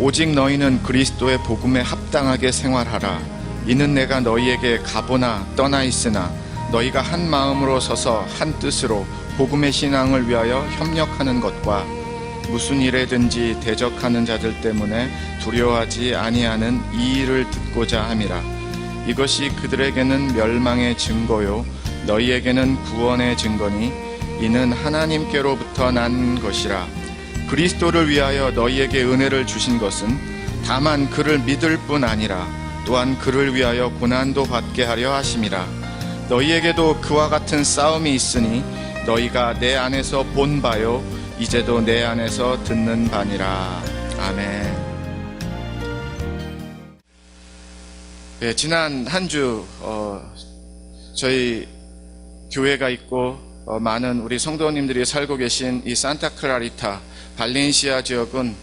오직 너희는 그리스도의 복음에 합당하게 생활하라. 이는 내가 너희에게 가보나 떠나 있으나 너희가 한 마음으로 서서 한 뜻으로 복음의 신앙을 위하여 협력하는 것과 무슨 일에든지 대적하는 자들 때문에 두려워하지 아니하는 이 일을 듣고자 함이라. 이것이 그들에게는 멸망의 증거요 너희에게는 구원의 증거니 이는 하나님께로부터 난 것이라. 그리스도를 위하여 너희에게 은혜를 주신 것은 다만 그를 믿을 뿐 아니라 또한 그를 위하여 고난도 받게 하려 하심이라. 너희에게도 그와 같은 싸움이 있으니 너희가 내 안에서 본 바요 이제도 내 안에서 듣는 바니라. 아멘. 네, 지난 한 주 저희 교회가 있고 많은 우리 성도님들이 살고 계신 이 산타클라리타 발렌시아 지역은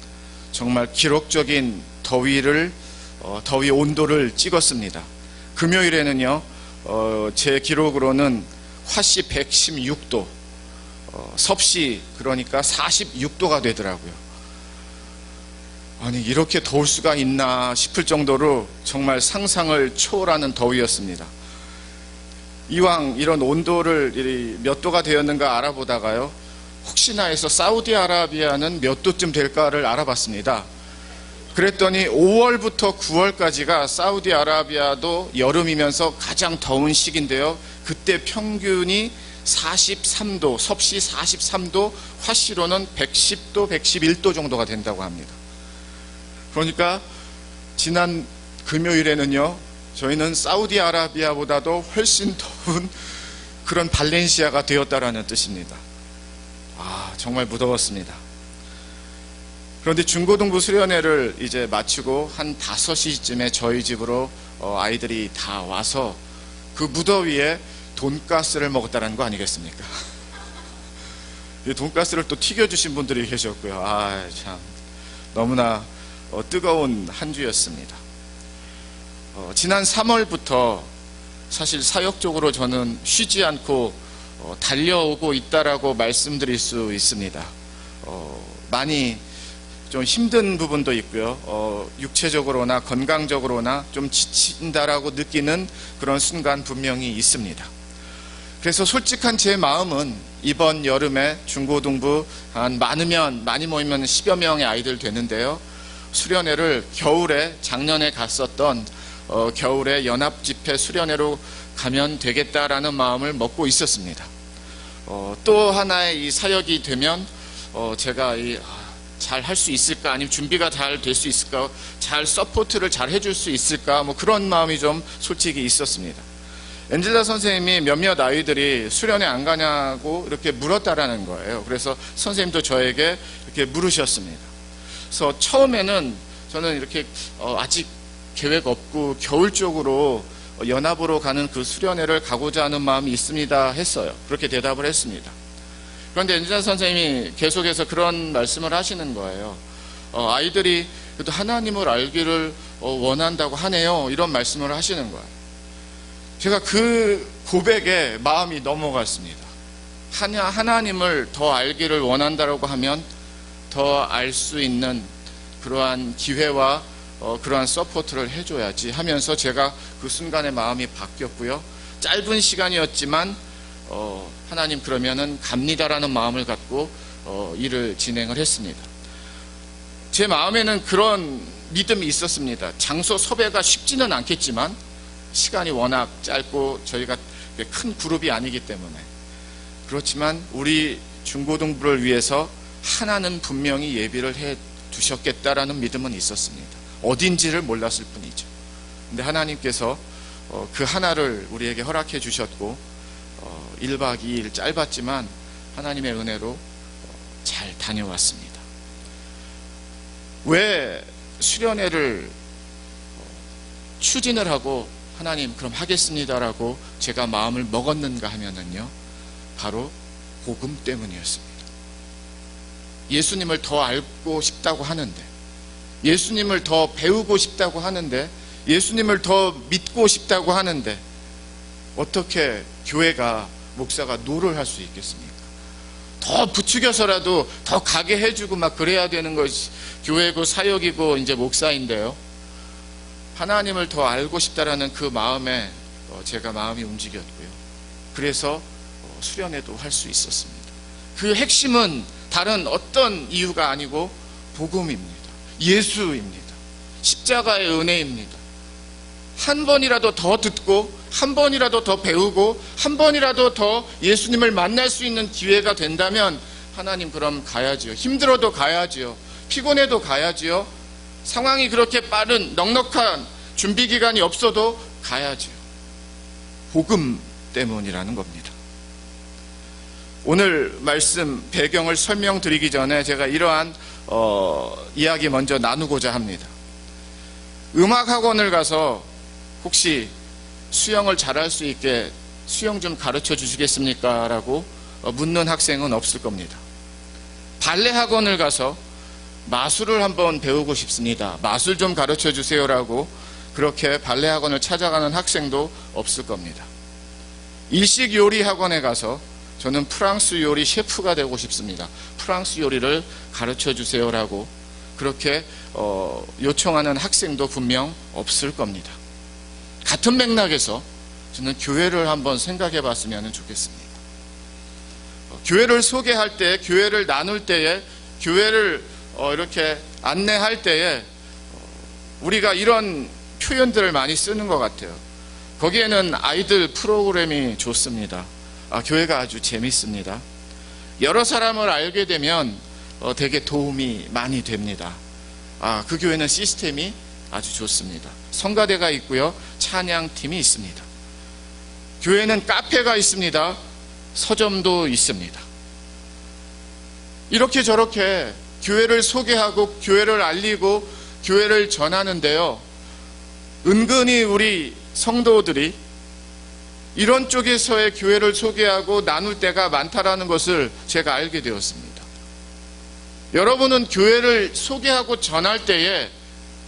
정말 기록적인 더위 온도를 찍었습니다. 금요일에는요, 제 기록으로는 화씨 116도, 섭씨 그러니까 46도가 되더라고요. 아니, 이렇게 더울 수가 있나 싶을 정도로 정말 상상을 초월하는 더위였습니다. 이왕 이런 온도를 몇 도가 되었는가 알아보다가요, 혹시나 해서 사우디아라비아는 몇 도쯤 될까를 알아봤습니다. 그랬더니 5월부터 9월까지가 사우디아라비아도 여름이면서 가장 더운 시기인데요, 그때 평균이 43도, 섭씨 43도, 화씨로는 110도, 111도 정도가 된다고 합니다. 그러니까 지난 금요일에는요, 저희는 사우디아라비아보다도 훨씬 더운 그런 발렌시아가 되었다라는 뜻입니다. 정말 무더웠습니다. 그런데 중고등부 수련회를 이제 마치고 한 5시쯤에 저희 집으로 아이들이 다 와서 그 무더위에 돈가스를 먹었다는 거 아니겠습니까? 이 돈가스를 또 튀겨주신 분들이 계셨고요. 참 너무나 뜨거운 한 주였습니다. 지난 3월부터 사실 사역적으로 저는 쉬지 않고 달려오고 있다라고 말씀드릴 수 있습니다. 많이 좀 힘든 부분도 있고요. 육체적으로나 건강적으로나 좀 지친다라고 느끼는 그런 순간 분명히 있습니다. 그래서 솔직한 제 마음은 이번 여름에 중고등부 많이 모이면 10여 명의 아이들 되는데요, 수련회를 겨울에 작년에 갔었던 겨울에 연합집회 수련회로 가면 되겠다라는 마음을 먹고 있었습니다. 또 하나의 이 사역이 되면 제가 잘 할 수 있을까, 아니면 준비가 잘 될 수 있을까, 잘 서포트를 잘 해줄 수 있을까, 그런 마음이 좀 솔직히 있었습니다. 엔젤라 선생님이 몇몇 아이들이 수련회 안 가냐고 이렇게 물었다라는 거예요. 그래서 선생님도 저에게 이렇게 물으셨습니다. 그래서 처음에는 저는 이렇게 아직 계획 없고 겨울 쪽으로 연합으로 가는 그 수련회를 가고자 하는 마음이 있습니다 했어요. 그렇게 대답을 했습니다. 그런데 엔젤라 선생님이 계속해서 그런 말씀을 하시는 거예요. 아이들이 그래도 하나님을 알기를 원한다고 하네요, 이런 말씀을 하시는 거예요. 제가 그 고백에 마음이 넘어갔습니다. 하나님을 더 알기를 원한다고 하면 더 알 수 있는 그러한 기회와 그러한 서포트를 해줘야지 하면서 제가 그 순간에 마음이 바뀌었고요. 짧은 시간이었지만 하나님 그러면은 갑니다라는 마음을 갖고 일을 진행을 했습니다. 제 마음에는 그런 믿음이 있었습니다. 장소 섭외가 쉽지는 않겠지만 시간이 워낙 짧고 저희가 큰 그룹이 아니기 때문에, 그렇지만 우리 중고등부를 위해서 하나는 분명히 예비를 해 두셨겠다라는 믿음은 있었습니다. 어딘지를 몰랐을 뿐이죠. 근데 하나님께서 그 하나를 우리에게 허락해 주셨고 1박 2일 짧았지만 하나님의 은혜로 잘 다녀왔습니다. 왜 수련회를 추진을 하고 하나님 그럼 하겠습니다라고 제가 마음을 먹었는가 하면은요, 바로 복음 때문이었습니다. 예수님을 더 알고 싶다고 하는데, 예수님을 더 배우고 싶다고 하는데, 예수님을 더 믿고 싶다고 하는데 어떻게 교회가, 목사가 노를 할 수 있겠습니까? 더 부추겨서라도 더 가게 해주고 막 그래야 되는 것이 교회고 사역이고 이제 목사인데요. 하나님을 더 알고 싶다라는 그 마음에 제가 마음이 움직였고요. 그래서 수련회도 할 수 있었습니다. 그 핵심은 다른 어떤 이유가 아니고 복음입니다. 예수입니다. 십자가의 은혜입니다. 한 번이라도 더 듣고 한 번이라도 더 배우고 한 번이라도 더 예수님을 만날 수 있는 기회가 된다면 하나님 그럼 가야지요. 힘들어도 가야지요. 피곤해도 가야지요. 상황이 그렇게 빠른 넉넉한 준비 기간이 없어도 가야지요. 복음 때문이라는 겁니다. 오늘 말씀 배경을 설명드리기 전에 제가 이러한 이야기 먼저 나누고자 합니다. 음악학원을 가서 혹시 수영을 잘할 수 있게 수영 좀 가르쳐 주시겠습니까? 라고 묻는 학생은 없을 겁니다. 발레 학원을 가서 마술을 한번 배우고 싶습니다. 마술 좀 가르쳐 주세요라고 그렇게 발레 학원을 찾아가는 학생도 없을 겁니다. 일식 요리 학원에 가서 저는 프랑스 요리 셰프가 되고 싶습니다. 프랑스 요리를 가르쳐 주세요라고 그렇게 요청하는 학생도 분명 없을 겁니다. 같은 맥락에서 저는 교회를 한번 생각해 봤으면 좋겠습니다. 교회를 소개할 때, 교회를 나눌 때에, 교회를 이렇게 안내할 때에 우리가 이런 표현들을 많이 쓰는 것 같아요. 거기에는 아이들 프로그램이 좋습니다. 교회가 아주 재밌습니다. 여러 사람을 알게 되면 되게 도움이 많이 됩니다. 그 교회는 시스템이 아주 좋습니다. 성가대가 있고요. 찬양팀이 있습니다. 교회는 카페가 있습니다. 서점도 있습니다. 이렇게 저렇게 교회를 소개하고 교회를 알리고 교회를 전하는데요. 은근히 우리 성도들이 이런 쪽에서의 교회를 소개하고 나눌 때가 많다라는 것을 제가 알게 되었습니다. 여러분은 교회를 소개하고 전할 때에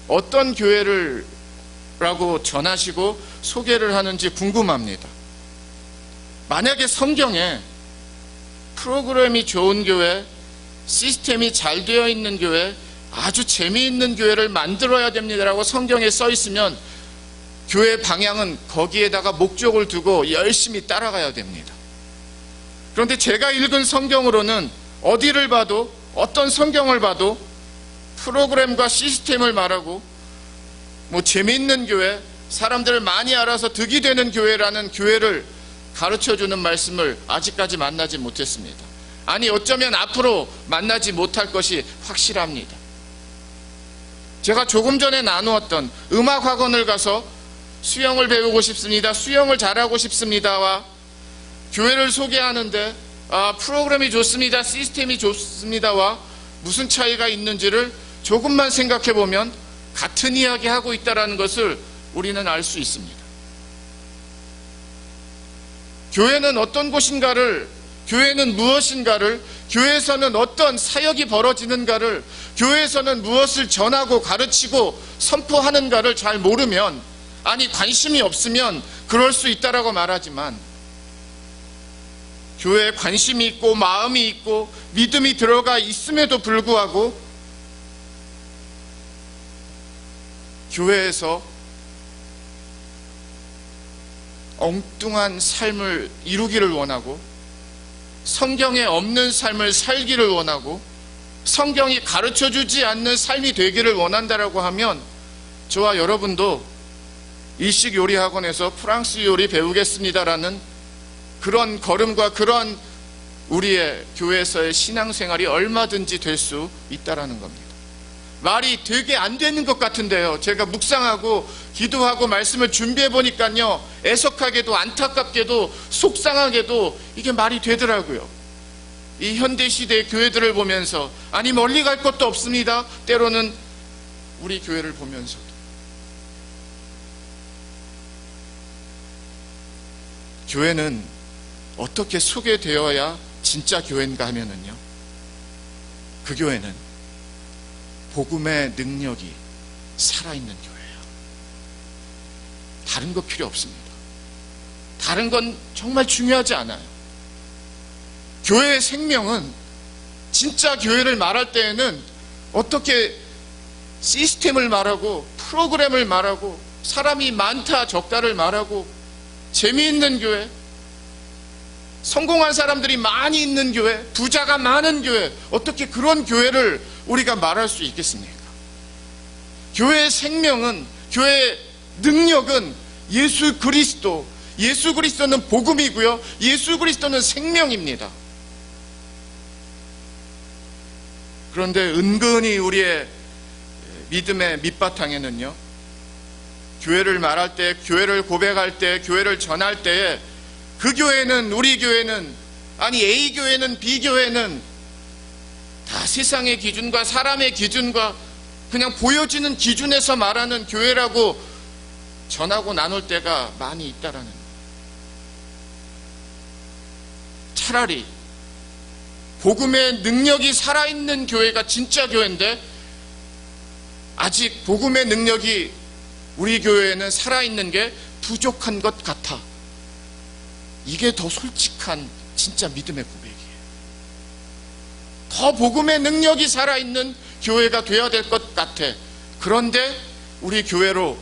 어떤 교회를 라고 전하시고 소개를 하는지 궁금합니다. 만약에 성경에 프로그램이 좋은 교회, 시스템이 잘 되어 있는 교회, 아주 재미있는 교회를 만들어야 됩니다라고 성경에 써 있으면 교회 방향은 거기에다가 목적을 두고 열심히 따라가야 됩니다. 그런데 제가 읽은 성경으로는 어디를 봐도 어떤 성경을 봐도 프로그램과 시스템을 말하고 재미있는 교회, 사람들을 많이 알아서 득이 되는 교회라는 교회를 가르쳐주는 말씀을 아직까지 만나지 못했습니다. 아니 어쩌면 앞으로 만나지 못할 것이 확실합니다. 제가 조금 전에 나누었던 음악학원을 가서 수영을 배우고 싶습니다. 수영을 잘하고 싶습니다와 교회를 소개하는데 프로그램이 좋습니다. 시스템이 좋습니다와 무슨 차이가 있는지를 조금만 생각해 보면 같은 이야기 하고 있다는 것을 우리는 알 수 있습니다. 교회는 어떤 곳인가를, 교회는 무엇인가를, 교회에서는 어떤 사역이 벌어지는가를, 교회에서는 무엇을 전하고 가르치고 선포하는가를 잘 모르면, 아니 관심이 없으면 그럴 수 있다라고 말하지만, 교회에 관심이 있고 마음이 있고 믿음이 들어가 있음에도 불구하고 교회에서 엉뚱한 삶을 이루기를 원하고 성경에 없는 삶을 살기를 원하고 성경이 가르쳐주지 않는 삶이 되기를 원한다라고 하면 저와 여러분도 일식 요리 학원에서 프랑스 요리 배우겠습니다라는 그런 걸음과 그런 우리의 교회에서의 신앙생활이 얼마든지 될 수 있다라는 겁니다. 말이 되게 안 되는 것 같은데요. 제가 묵상하고 기도하고 말씀을 준비해 보니까요. 애석하게도 안타깝게도 속상하게도 이게 말이 되더라고요. 이 현대시대의 교회들을 보면서 아니 멀리 갈 것도 없습니다. 때로는 우리 교회를 보면서도 교회는 어떻게 소개되어야 진짜 교회인가 하면은요. 그 교회는 복음의 능력이 살아있는 교회예요. 다른 거 필요 없습니다. 다른 건 정말 중요하지 않아요. 교회의 생명은, 진짜 교회를 말할 때에는 어떻게 시스템을 말하고 프로그램을 말하고 사람이 많다 적다를 말하고 재미있는 교회, 성공한 사람들이 많이 있는 교회, 부자가 많은 교회, 어떻게 그런 교회를 우리가 말할 수 있겠습니까? 교회의 생명은, 교회의 능력은 예수 그리스도, 예수 그리스도는 복음이고요, 예수 그리스도는 생명입니다. 그런데 은근히 우리의 믿음의 밑바탕에는요, 교회를 말할 때, 교회를 고백할 때, 교회를 전할 때에 그 교회는, 우리 교회는, 아니 A 교회는 B 교회는 다 세상의 기준과 사람의 기준과 그냥 보여지는 기준에서 말하는 교회라고 전하고 나눌 때가 많이 있다라는 거예요. 차라리 복음의 능력이 살아있는 교회가 진짜 교회인데 아직 복음의 능력이 우리 교회에는 살아있는 게 부족한 것 같아. 이게 더 솔직한 진짜 믿음의 고백이에요. 더 복음의 능력이 살아있는 교회가 되어야 될 것 같아. 그런데 우리 교회로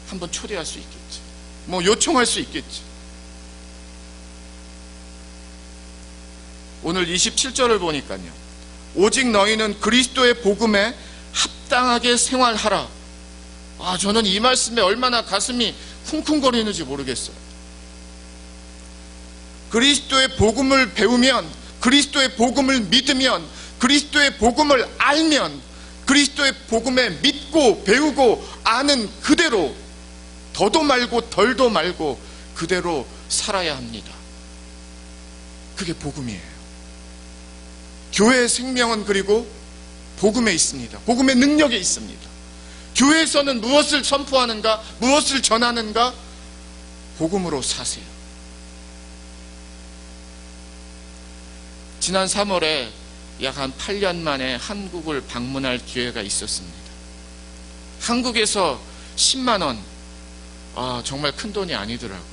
한번 초대할 수 있겠지, 뭐 요청할 수 있겠지. 오늘 27절을 보니까요, 오직 너희는 그리스도의 복음에 합당하게 생활하라. 저는 이 말씀에 얼마나 가슴이 쿵쿵거리는지 모르겠어요. 그리스도의 복음을 배우면, 그리스도의 복음을 믿으면, 그리스도의 복음을 알면, 그리스도의 복음에 믿고 배우고 아는 그대로, 더도 말고 덜도 말고 그대로 살아야 합니다. 그게 복음이에요. 교회의 생명은 그리고 복음에 있습니다. 복음의 능력에 있습니다. 교회에서는 무엇을 선포하는가, 무엇을 전하는가? 복음으로 사세요. 지난 3월에 약 한 8년 만에 한국을 방문할 기회가 있었습니다. 한국에서 10만 원, 정말 큰 돈이 아니더라고요.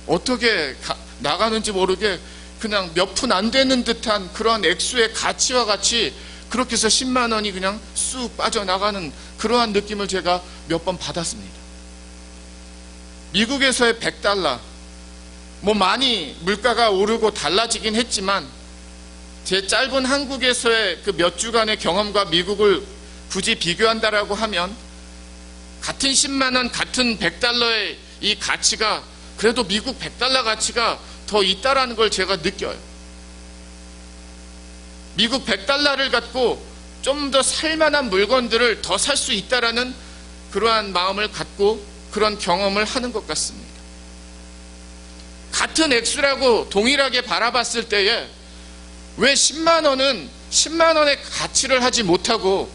어떻게 나가는지 모르게 그냥 몇 푼 안 되는 듯한 그런 액수의 가치와 같이 그렇게 해서 10만 원이 그냥 쑥 빠져나가는 그러한 느낌을 제가 몇 번 받았습니다. 미국에서의 $100, 뭐 많이 물가가 오르고 달라지긴 했지만 제 짧은 한국에서의 그 몇 주간의 경험과 미국을 굳이 비교한다라고 하면 같은 10만 원, 같은 $100의 이 가치가 그래도 미국 $100 가치가 더 있다라는 걸 제가 느껴요. 미국 $100를 갖고 좀 더 살만한 물건들을 더 살 수 있다라는 그러한 마음을 갖고 그런 경험을 하는 것 같습니다. 같은 액수라고 동일하게 바라봤을 때에 왜 10만 원은 10만 원의 가치를 하지 못하고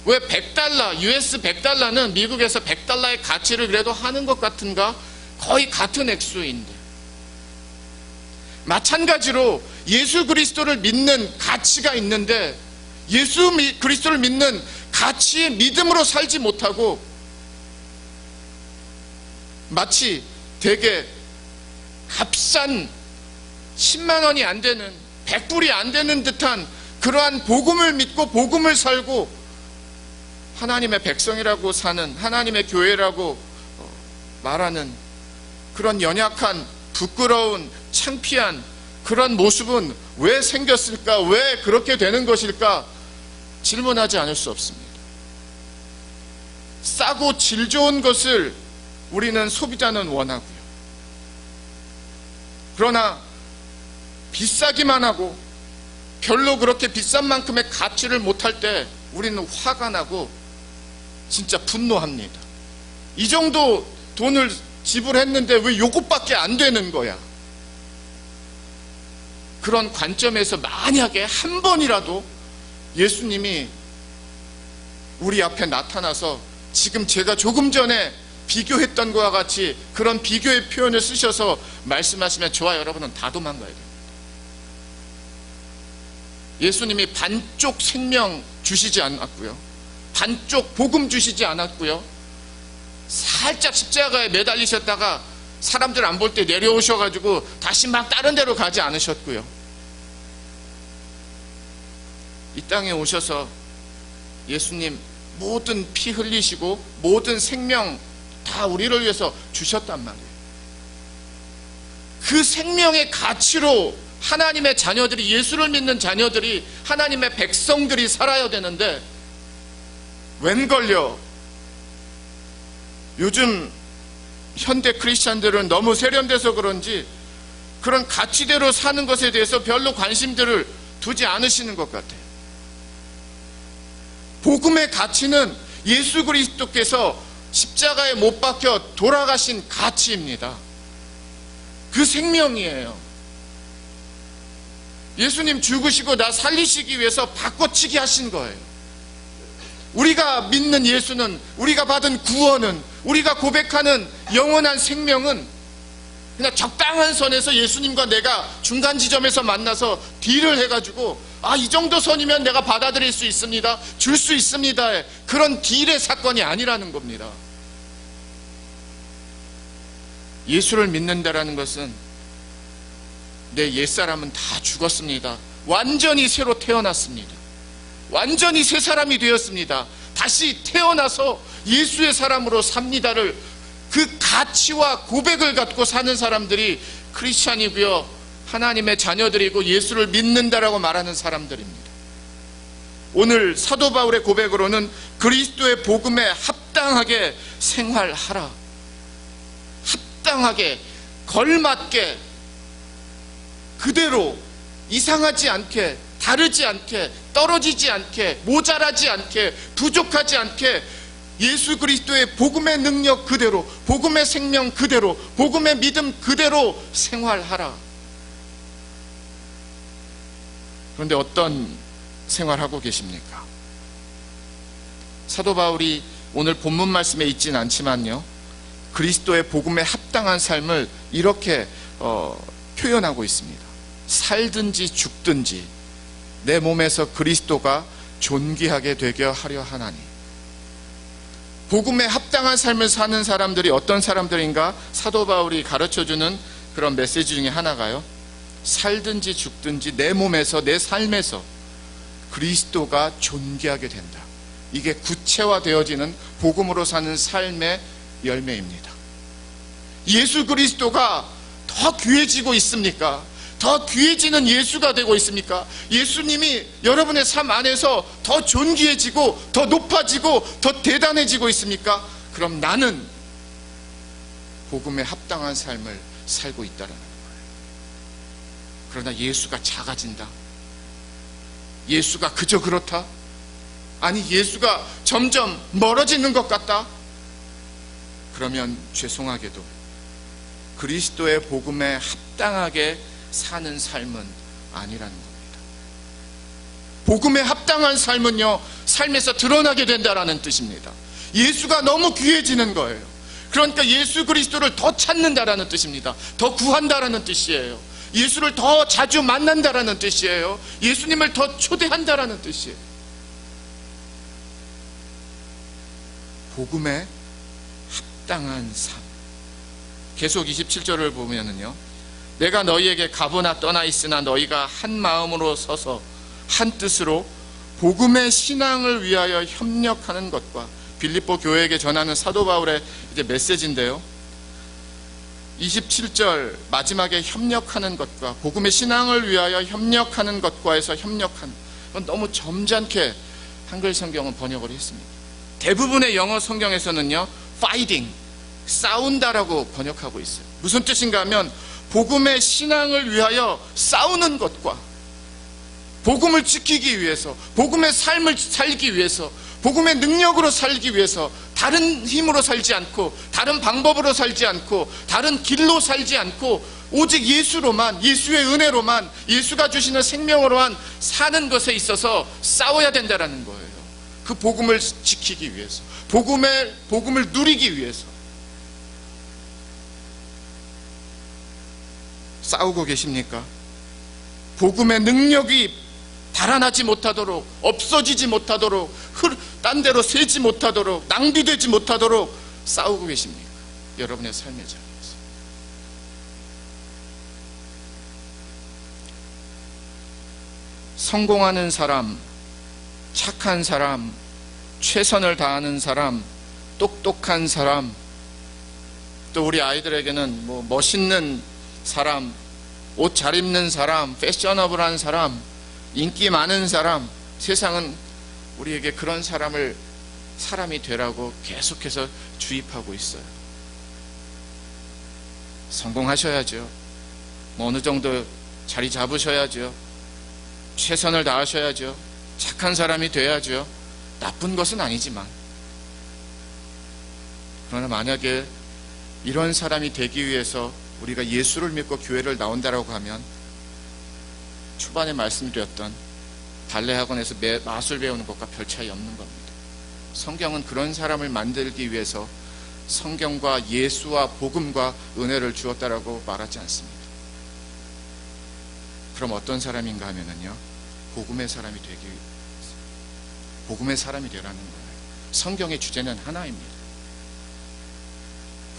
왜 $100, US $100는 미국에서 $100의 가치를 그래도 하는 것 같은가? 거의 같은 액수인데. 마찬가지로 예수 그리스도를 믿는 가치가 있는데 예수 그리스도를 믿는 가치의 믿음으로 살지 못하고 마치 되게 값싼 10만 원이 안 되는 100불이 안 되는 듯한 그러한 복음을 믿고 복음을 살고 하나님의 백성이라고 사는, 하나님의 교회라고 말하는 그런 연약한, 부끄러운, 창피한 그런 모습은 왜 생겼을까? 왜 그렇게 되는 것일까? 질문하지 않을 수 없습니다. 싸고 질 좋은 것을 우리는 소비자는 원하고요. 그러나 비싸기만 하고 별로 그렇게 비싼 만큼의 가치를 못할 때 우리는 화가 나고 진짜 분노합니다. 이 정도 돈을 지불했는데 왜 요것밖에 안 되는 거야? 그런 관점에서 만약에 한 번이라도 예수님이 우리 앞에 나타나서 지금 제가 조금 전에 비교했던 것과 같이 그런 비교의 표현을 쓰셔서 말씀하시면 저와 여러분은 다 도망가야 됩니다. 예수님이 반쪽 생명 주시지 않았고요, 반쪽 복음 주시지 않았고요, 살짝 십자가에 매달리셨다가 사람들 안 볼 때 내려오셔가지고 다시 막 다른 데로 가지 않으셨고요, 이 땅에 오셔서 예수님 모든 피 흘리시고 모든 생명 다 우리를 위해서 주셨단 말이에요. 그 생명의 가치로 하나님의 자녀들이, 예수를 믿는 자녀들이, 하나님의 백성들이 살아야 되는데 웬걸요, 요즘 현대 크리스찬들은 너무 세련돼서 그런지 그런 가치대로 사는 것에 대해서 별로 관심들을 두지 않으시는 것 같아요. 복음의 가치는 예수 그리스도께서 십자가에 못 박혀 돌아가신 가치입니다. 그 생명이에요. 예수님 죽으시고 나 살리시기 위해서 바꿔치기 하신 거예요. 우리가 믿는 예수는, 우리가 받은 구원은, 우리가 고백하는 영원한 생명은 그냥 적당한 선에서 예수님과 내가 중간 지점에서 만나서 딜을 해가지고 이 정도 선이면 내가 받아들일 수 있습니다, 줄 수 있습니다, 그런 딜의 사건이 아니라는 겁니다. 예수를 믿는다라는 것은 내 옛사람은 다 죽었습니다, 완전히 새로 태어났습니다, 완전히 새 사람이 되었습니다, 다시 태어나서 예수의 사람으로 삽니다를, 그 가치와 고백을 갖고 사는 사람들이 크리스찬이고요, 하나님의 자녀들이고 예수를 믿는다라고 말하는 사람들입니다. 오늘 사도 바울의 고백으로는 그리스도의 복음에 합당하게 생활하라, 합당하게, 걸맞게, 그대로, 이상하지 않게, 다르지 않게, 떨어지지 않게, 모자라지 않게, 부족하지 않게 예수 그리스도의 복음의 능력 그대로, 복음의 생명 그대로, 복음의 믿음 그대로 생활하라. 그런데 어떤 생활하고 계십니까? 사도 바울이 오늘 본문 말씀에 있진 않지만요, 그리스도의 복음에 합당한 삶을 이렇게 표현하고 있습니다. 살든지 죽든지 내 몸에서 그리스도가 존귀하게 되게 하려 하나니. 복음에 합당한 삶을 사는 사람들이 어떤 사람들인가? 사도 바울이 가르쳐주는 그런 메시지 중에 하나가요, 살든지 죽든지 내 몸에서, 내 삶에서 그리스도가 존귀하게 된다. 이게 구체화되어지는 복음으로 사는 삶의 열매입니다. 예수 그리스도가 더 귀해지고 있습니까? 더 귀해지는 예수가 되고 있습니까? 예수님이 여러분의 삶 안에서 더 존귀해지고 더 높아지고 더 대단해지고 있습니까? 그럼 나는 복음에 합당한 삶을 살고 있다라는 거예요. 그러나 예수가 작아진다, 예수가 그저 그렇다, 아니 예수가 점점 멀어지는 것 같다, 그러면 죄송하게도 그리스도의 복음에 합당하게 사는 삶은 아니라는 겁니다. 복음에 합당한 삶은요, 삶에서 드러나게 된다라는 뜻입니다. 예수가 너무 귀해지는 거예요. 그러니까 예수 그리스도를 더 찾는다라는 뜻입니다. 더 구한다라는 뜻이에요. 예수를 더 자주 만난다라는 뜻이에요. 예수님을 더 초대한다라는 뜻이에요. 복음에 합당한 삶. 계속 27절을 보면은요, 내가 너희에게 가보나 떠나 있으나 너희가 한 마음으로 서서 한 뜻으로 복음의 신앙을 위하여 협력하는 것과, 빌립보 교회에게 전하는 사도 바울의 이제 메시지인데요, 27절 마지막에 협력하는 것과, 복음의 신앙을 위하여 협력하는 것과 해서 협력하는, 그건 너무 점잖게 한글 성경은 번역을 했습니다. 대부분의 영어 성경에서는요, fighting, 싸운다라고 번역하고 있어요. 무슨 뜻인가 하면 복음의 신앙을 위하여 싸우는 것과, 복음을 지키기 위해서, 복음의 삶을 살기 위해서, 복음의 능력으로 살기 위해서 다른 힘으로 살지 않고, 다른 방법으로 살지 않고, 다른 길로 살지 않고 오직 예수로만, 예수의 은혜로만, 예수가 주시는 생명으로만 사는 것에 있어서 싸워야 된다는 거예요. 그 복음을 지키기 위해서, 복음을 누리기 위해서 싸우고 계십니까? 복음의 능력이 달아나지 못하도록, 없어지지 못하도록, 딴 데로 새지 못하도록, 낭비되지 못하도록 싸우고 계십니까? 여러분의 삶의 자리에서. 성공하는 사람, 착한 사람, 최선을 다하는 사람, 똑똑한 사람, 또 우리 아이들에게는 뭐 멋있는 사람, 옷 잘 입는 사람, 패셔너블한 사람, 인기 많은 사람, 세상은 우리에게 그런 사람이 되라고 계속해서 주입하고 있어요. 성공하셔야죠. 뭐 어느 정도 자리 잡으셔야죠. 최선을 다하셔야죠. 착한 사람이 돼야죠. 나쁜 것은 아니지만. 그러나 만약에 이런 사람이 되기 위해서 우리가 예수를 믿고 교회를 나온다라고 하면 초반에 말씀드렸던 발레 학원에서 마술 배우는 것과 별 차이 없는 겁니다. 성경은 그런 사람을 만들기 위해서 성경과 예수와 복음과 은혜를 주었다라고 말하지 않습니다. 그럼 어떤 사람인가 하면은요, 복음의 사람이 되라는 거예요. 성경의 주제는 하나입니다.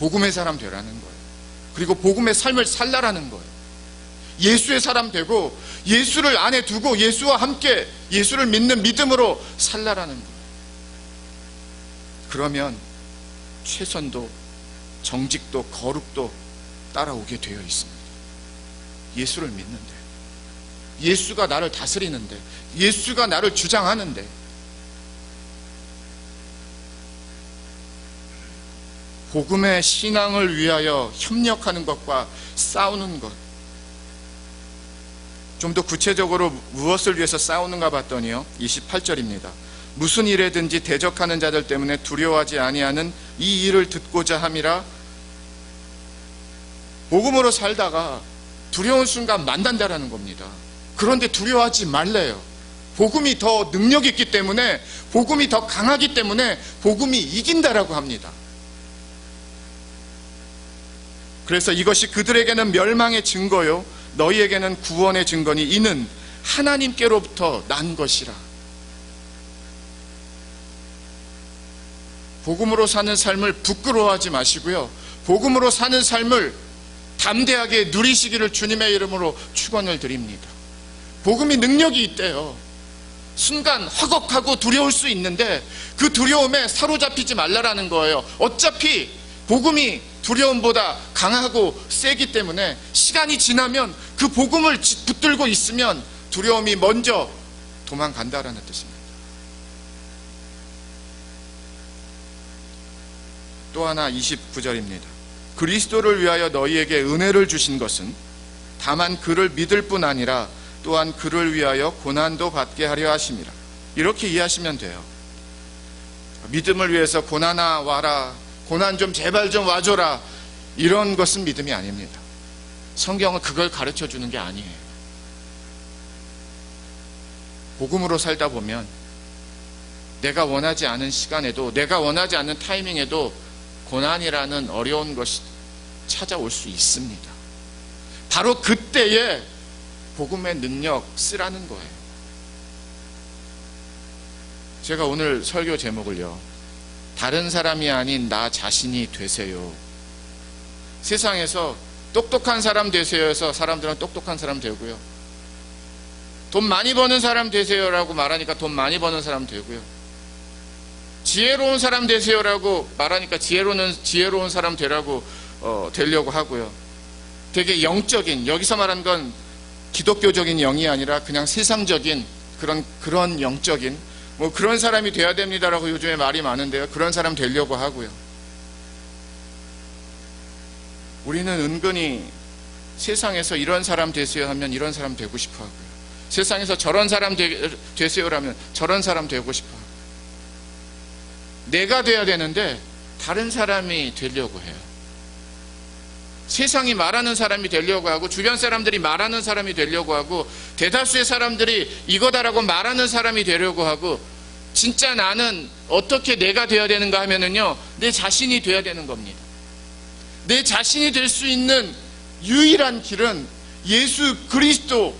복음의 사람 되라는 거예요. 그리고 복음의 삶을 살라라는 거예요. 예수의 사람 되고 예수를 안에 두고 예수와 함께 예수를 믿는 믿음으로 살라라는 거예요. 그러면 최선도 정직도 거룩도 따라오게 되어 있습니다. 예수를 믿는데, 예수가 나를 다스리는데, 예수가 나를 주장하는데, 복음의 신앙을 위하여 협력하는 것과 싸우는 것, 좀 더 구체적으로 무엇을 위해서 싸우는가 봤더니요, 28절입니다. 무슨 일에든지 대적하는 자들 때문에 두려워하지 아니하는 이 일을 듣고자 함이라. 복음으로 살다가 두려운 순간 만난다라는 겁니다. 그런데 두려워하지 말래요. 복음이 더 능력 있기 때문에, 복음이 더 강하기 때문에 복음이 이긴다라고 합니다. 그래서 이것이 그들에게는 멸망의 증거요 너희에게는 구원의 증거니 이는 하나님께로부터 난 것이라. 복음으로 사는 삶을 부끄러워하지 마시고요, 복음으로 사는 삶을 담대하게 누리시기를 주님의 이름으로 축원을 드립니다. 복음이 능력이 있대요. 순간 허걱하고 두려울 수 있는데 그 두려움에 사로잡히지 말라라는 거예요. 어차피 복음이 두려움보다 강하고 세기 때문에 시간이 지나면 그 복음을 붙들고 있으면 두려움이 먼저 도망간다라는 뜻입니다. 또 하나 29절입니다. 그리스도를 위하여 너희에게 은혜를 주신 것은 다만 그를 믿을 뿐 아니라 또한 그를 위하여 고난도 받게 하려 하심이라. 이렇게 이해하시면 돼요. 믿음을 위해서 고난아 와라, 고난 좀 제발 좀 와줘라, 이런 것은 믿음이 아닙니다. 성경은 그걸 가르쳐 주는 게 아니에요. 복음으로 살다 보면 내가 원하지 않은 시간에도, 내가 원하지 않는 타이밍에도 고난이라는 어려운 것이 찾아올 수 있습니다. 바로 그때에 복음의 능력 쓰라는 거예요. 제가 오늘 설교 제목을요, 다른 사람이 아닌 나 자신이 되세요. 세상에서 똑똑한 사람 되세요 해서 사람들은 똑똑한 사람 되고요, 돈 많이 버는 사람 되세요라고 말하니까 돈 많이 버는 사람 되고요, 지혜로운 사람 되세요라고 말하니까 지혜로운 사람 되려고 하고요. 되게 영적인, 여기서 말하는 건 기독교적인 영이 아니라 그냥 세상적인 그런 영적인 뭐 그런 사람이 돼야 됩니다라고 요즘에 말이 많은데요, 그런 사람 되려고 하고요. 우리는 은근히 세상에서 이런 사람 되세요 하면 이런 사람 되고 싶어 하고요, 세상에서 저런 사람 되세요라면 저런 사람 되고 싶어 하고요. 내가 돼야 되는데 다른 사람이 되려고 해요. 세상이 말하는 사람이 되려고 하고, 주변 사람들이 말하는 사람이 되려고 하고, 대다수의 사람들이 이거다라고 말하는 사람이 되려고 하고, 진짜 나는 어떻게 내가 돼야 되는가 하면은요, 내 자신이 돼야 되는 겁니다. 내 자신이 될 수 있는 유일한 길은 예수 그리스도,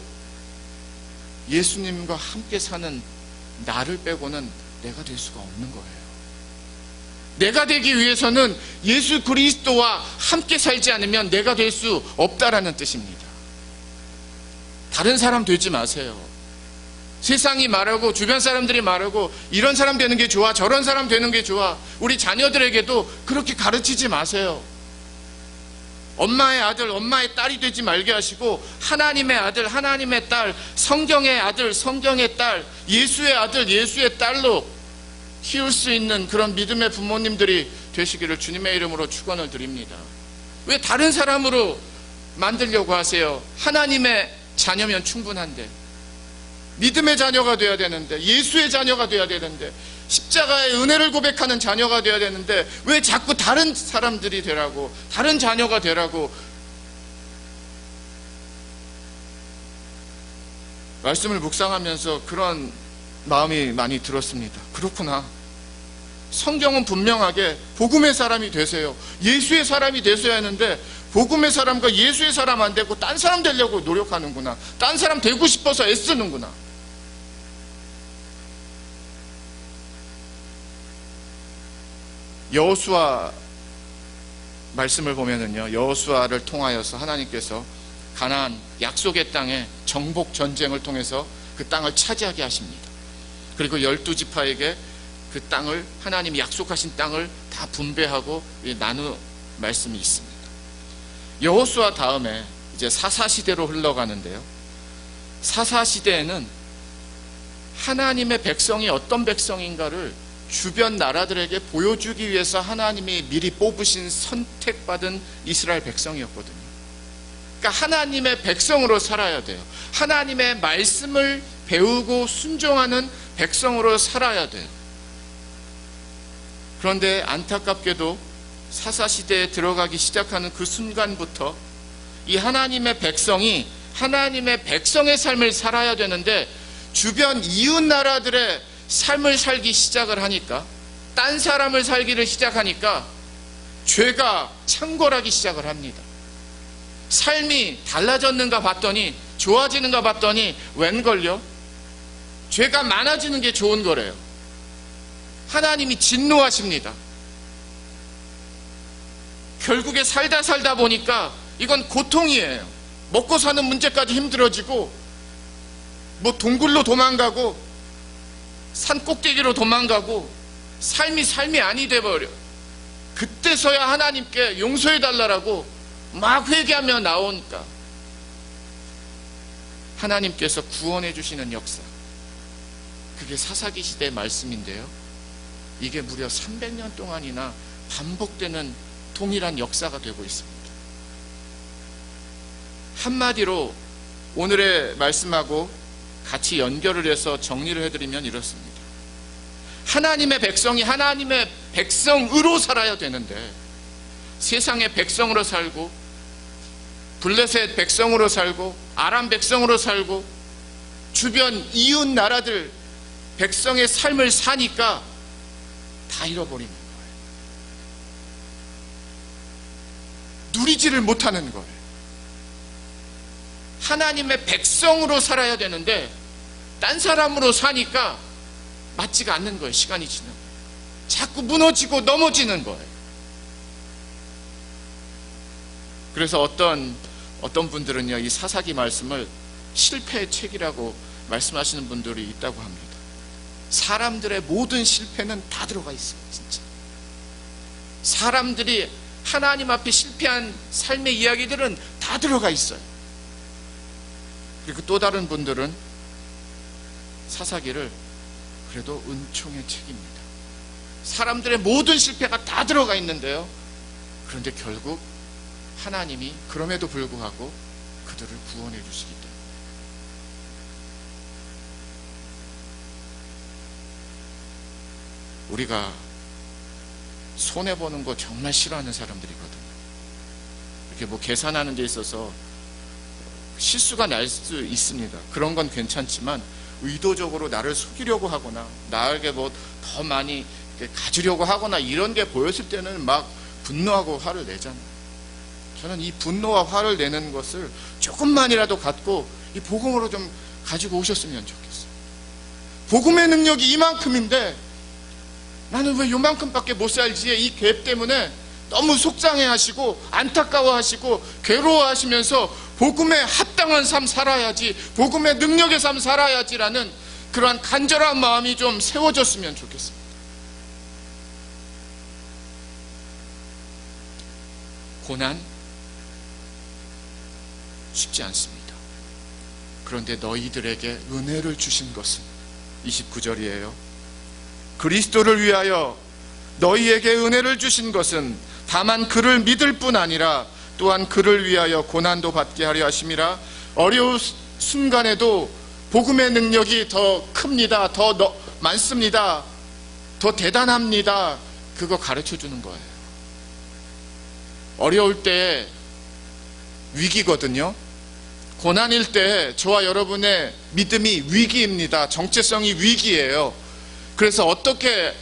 예수님과 함께 사는 나를 빼고는 내가 될 수가 없는 거예요. 내가 되기 위해서는 예수 그리스도와 함께 살지 않으면 내가 될 수 없다라는 뜻입니다. 다른 사람 되지 마세요. 세상이 말하고 주변 사람들이 말하고 이런 사람 되는 게 좋아, 저런 사람 되는 게 좋아. 우리 자녀들에게도 그렇게 가르치지 마세요. 엄마의 아들, 엄마의 딸이 되지 말게 하시고 하나님의 아들, 하나님의 딸, 성경의 아들, 성경의 딸, 예수의 아들, 예수의 딸로 키울 수 있는 그런 믿음의 부모님들이 되시기를 주님의 이름으로 축원을 드립니다. 왜 다른 사람으로 만들려고 하세요? 하나님의 자녀면 충분한데, 믿음의 자녀가 되어야 되는데, 예수의 자녀가 되어야 되는데, 십자가의 은혜를 고백하는 자녀가 되어야 되는데 왜 자꾸 다른 사람들이 되라고, 다른 자녀가 되라고. 말씀을 묵상하면서 그런 마음이 많이 들었습니다. 그렇구나. 성경은 분명하게 복음의 사람이 되세요, 예수의 사람이 되셔야 하는데 복음의 사람과 예수의 사람 안 되고 딴 사람 되려고 노력하는구나. 딴 사람 되고 싶어서 애쓰는구나. 여호수아 말씀을 보면은요, 여호수아를 통하여서 하나님께서 가나안 약속의 땅에 정복 전쟁을 통해서 그 땅을 차지하게 하십니다. 그리고 12지파에게 그 땅을, 하나님이 약속하신 땅을 다 분배하고 나누 말씀이 있습니다. 여호수아 다음에 이제 사사시대로 흘러가는데요, 사사시대에는 하나님의 백성이 어떤 백성인가를 주변 나라들에게 보여주기 위해서 하나님이 미리 뽑으신 선택받은 이스라엘 백성이었거든요. 그러니까 하나님의 백성으로 살아야 돼요. 하나님의 말씀을 배우고 순종하는 백성으로 살아야 돼요. 그런데 안타깝게도 사사시대에 들어가기 시작하는 그 순간부터 이 하나님의 백성이 하나님의 백성의 삶을 살아야 되는데 주변 이웃 나라들의 삶을 살기 시작을 하니까, 딴 사람을 살기를 시작하니까 죄가 창궐하기 시작을 합니다. 삶이 달라졌는가 봤더니, 좋아지는가 봤더니 웬걸요? 죄가 많아지는 게 좋은 거래요. 하나님이 진노하십니다. 결국에 살다 보니까 이건 고통이에요. 먹고 사는 문제까지 힘들어지고, 뭐 동굴로 도망가고 산 꼭대기로 도망가고 삶이 아니 돼버려. 그때서야 하나님께 용서해달라고 막 회개하며 나오니까 하나님께서 구원해 주시는 역사, 그게 사사기 시대의 말씀인데요, 이게 무려 300년 동안이나 반복되는 동일한 역사가 되고 있습니다. 한마디로 오늘의 말씀하고 같이 연결을 해서 정리를 해드리면 이렇습니다. 하나님의 백성이 하나님의 백성으로 살아야 되는데 세상의 백성으로 살고, 블레셋 백성으로 살고, 아람 백성으로 살고, 주변 이웃 나라들 백성의 삶을 사니까 다 잃어버리는 거예요. 누리지를 못하는 거예요. 하나님의 백성으로 살아야 되는데 딴 사람으로 사니까 맞지가 않는 거예요. 시간이 지나고 자꾸 무너지고 넘어지는 거예요. 그래서 어떤 분들은요, 이 사사기 말씀을 실패의 책이라고 말씀하시는 분들이 있다고 합니다. 사람들의 모든 실패는 다 들어가 있어요. 진짜 사람들이 하나님 앞에 실패한 삶의 이야기들은 다 들어가 있어요. 그리고 또 다른 분들은 사사기를 그래도 은총의 책입니다. 사람들의 모든 실패가 다 들어가 있는데요, 그런데 결국 하나님이 그럼에도 불구하고 그들을 구원해 주시기 때문에 우리가 손해보는 거 정말 싫어하는 사람들이거든요. 이렇게 뭐 계산하는 데 있어서 실수가 날 수 있습니다. 그런 건 괜찮지만 의도적으로 나를 속이려고 하거나 나에게 뭐 더 많이 가지려고 하거나 이런 게 보였을 때는 막 분노하고 화를 내잖아요. 저는 이 분노와 화를 내는 것을 조금만이라도 갖고 이 복음으로 좀 가지고 오셨으면 좋겠어요. 복음의 능력이 이만큼인데 나는 왜 요만큼밖에 못 살지? 이 갭 때문에 너무 속상해하시고 안타까워하시고 괴로워하시면서 복음에 합당한 삶 살아야지, 복음의 능력의 삶 살아야지라는 그러한 간절한 마음이 좀 세워졌으면 좋겠습니다. 고난 쉽지 않습니다. 그런데 너희들에게 은혜를 주신 것은 29절이에요. 그리스도를 위하여 너희에게 은혜를 주신 것은 다만 그를 믿을 뿐 아니라 또한 그를 위하여 고난도 받게 하려 하심이라. 어려운 순간에도 복음의 능력이 더 큽니다. 더 많습니다. 더 대단합니다. 그거 가르쳐 주는 거예요. 어려울 때 위기거든요. 고난일 때 저와 여러분의 믿음이 위기입니다. 정체성이 위기예요. 그래서 어떻게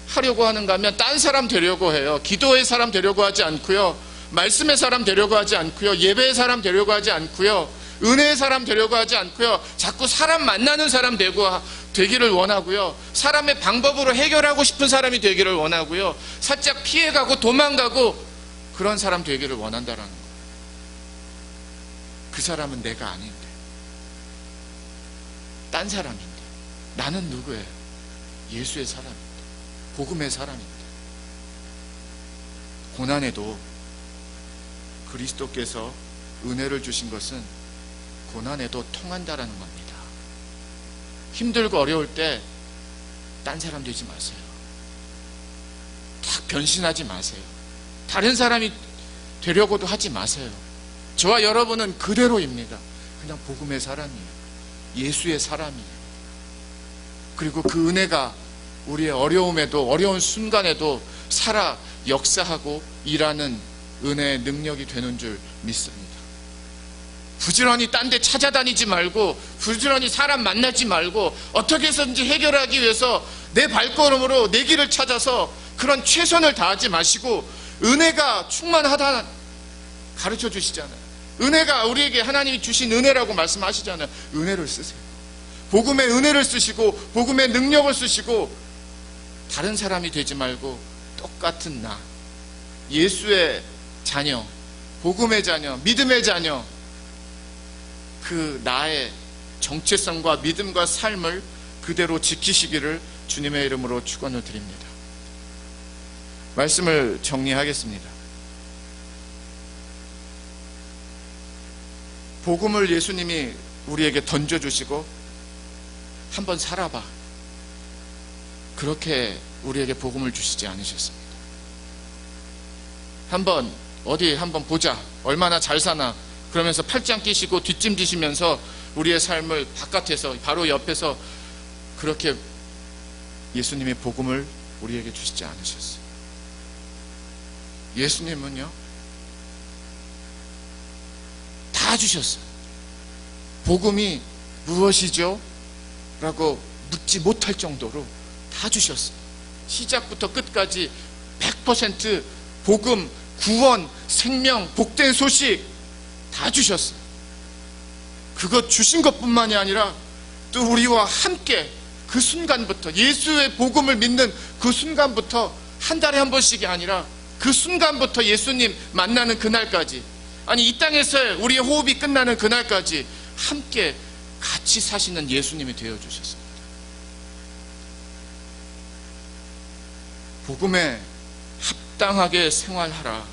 하려고 하는가 하면 딴 사람 되려고 해요. 기도의 사람 되려고 하지 않고요. 말씀의 사람 되려고 하지 않고요. 예배의 사람 되려고 하지 않고요. 은혜의 사람 되려고 하지 않고요. 자꾸 사람 만나는 사람 되기를 원하고요. 사람의 방법으로 해결하고 싶은 사람이 되기를 원하고요. 살짝 피해가고 도망가고 그런 사람 되기를 원한다라는 거예요. 그 사람은 내가 아닌데, 딴 사람인데, 나는 누구예요? 예수의 사람인데, 복음의 사람인데. 고난에도 그리스도께서 은혜를 주신 것은 고난에도 통한다라는 겁니다. 힘들고 어려울 때 딴 사람 되지 마세요. 딱 변신하지 마세요. 다른 사람이 되려고도 하지 마세요. 저와 여러분은 그대로입니다. 그냥 복음의 사람이에요. 예수의 사람이에요. 그리고 그 은혜가 우리의 어려움에도, 어려운 순간에도 살아 역사하고 일하는 은혜의 능력이 되는 줄 믿습니다. 부지런히 딴 데 찾아다니지 말고, 부지런히 사람 만나지 말고, 어떻게 해서든지 해결하기 위해서 내 발걸음으로 내 길을 찾아서 그런 최선을 다하지 마시고, 은혜가 충만하다 가르쳐 주시잖아요. 은혜가 우리에게 하나님이 주신 은혜라고 말씀하시잖아요. 은혜를 쓰세요. 복음의 은혜를 쓰시고 복음의 능력을 쓰시고, 다른 사람이 되지 말고 똑같은 나, 예수의 자녀, 복음의 자녀, 믿음의 자녀, 그 나의 정체성과 믿음과 삶을 그대로 지키시기를 주님의 이름으로 축원을 드립니다. 말씀을 정리하겠습니다. 복음을 예수님이 우리에게 던져주시고 한번 살아봐, 그렇게 우리에게 복음을 주시지 않으셨습니다. 어디 한번 보자, 얼마나 잘 사나, 그러면서 팔짱 끼시고 뒷짐 지시면서 우리의 삶을 바깥에서, 바로 옆에서 그렇게 예수님의 복음을 우리에게 주시지 않으셨어요. 예수님은요, 다 주셨어요. 복음이 무엇이죠? 라고 묻지 못할 정도로 다 주셨어요. 시작부터 끝까지 100% 복음, 구원, 생명, 복된 소식 다 주셨어요. 그것 주신 것뿐만이 아니라 또 우리와 함께 그 순간부터, 예수의 복음을 믿는 그 순간부터, 한 달에 한 번씩이 아니라 그 순간부터 예수님 만나는 그날까지, 아니 이 땅에서 우리의 호흡이 끝나는 그날까지 함께 같이 사시는 예수님이 되어주셨습니다. 복음에 합당하게 생활하라.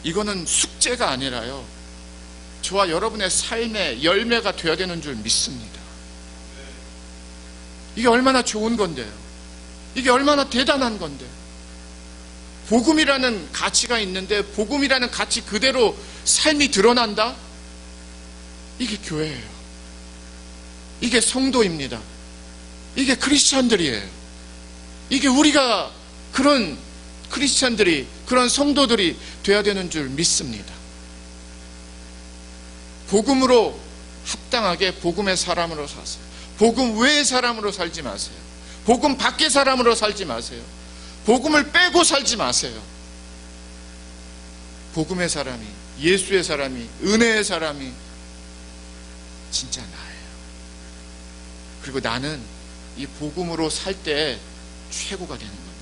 이거는 숙제가 아니라요, 저와 여러분의 삶의 열매가 되어야 되는 줄 믿습니다. 이게 얼마나 좋은 건데요. 이게 얼마나 대단한 건데. 복음이라는 가치가 있는데 복음이라는 가치 그대로 삶이 드러난다? 이게 교회예요. 이게 성도입니다. 이게 크리스찬들이에요. 이게 우리가 그런 크리스찬들이, 그런 성도들이 되어야 되는 줄 믿습니다. 복음으로 합당하게 복음의 사람으로 사세요. 복음 외의 사람으로 살지 마세요. 복음 밖의 사람으로 살지 마세요. 복음을 빼고 살지 마세요. 복음의 사람이, 예수의 사람이, 은혜의 사람이 진짜 나예요. 그리고 나는 이 복음으로 살 때 최고가 되는 겁니다.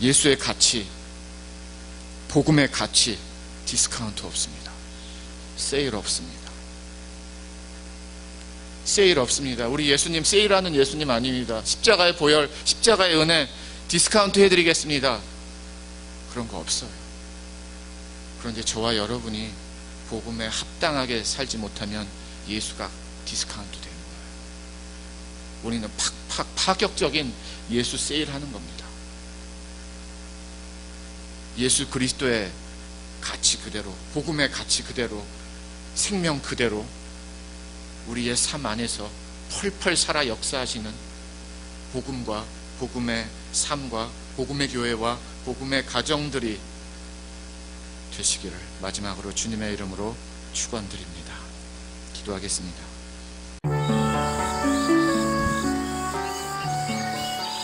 예수의 가치, 복음의 가치, 디스카운트 없습니다. 세일 없습니다. 세일 없습니다. 우리 예수님 세일하는 예수님 아닙니다. 십자가의 보혈, 십자가의 은혜 디스카운트 해드리겠습니다. 그런 거 없어요. 그런데 저와 여러분이 복음에 합당하게 살지 못하면 예수가 디스카운트 되는 거예요. 우리는 파격적인 예수 세일하는 겁니다. 예수 그리스도의 가치 그대로, 복음의 가치 그대로, 생명 그대로 우리의 삶 안에서 펄펄 살아 역사하시는 복음과 복음의 삶과 복음의 교회와 복음의 가정들이 되시기를 마지막으로 주님의 이름으로 축원드립니다. 기도하겠습니다.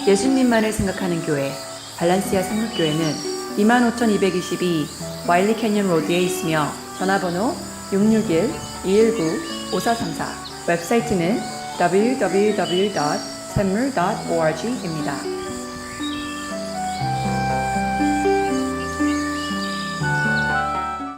예수님만을 생각하는 교회 발란시아 상륙교회는 25,222 와일리 캐년 로드에 있으며 전화번호 661-219-5434 웹사이트는 www.샘물.org입니다.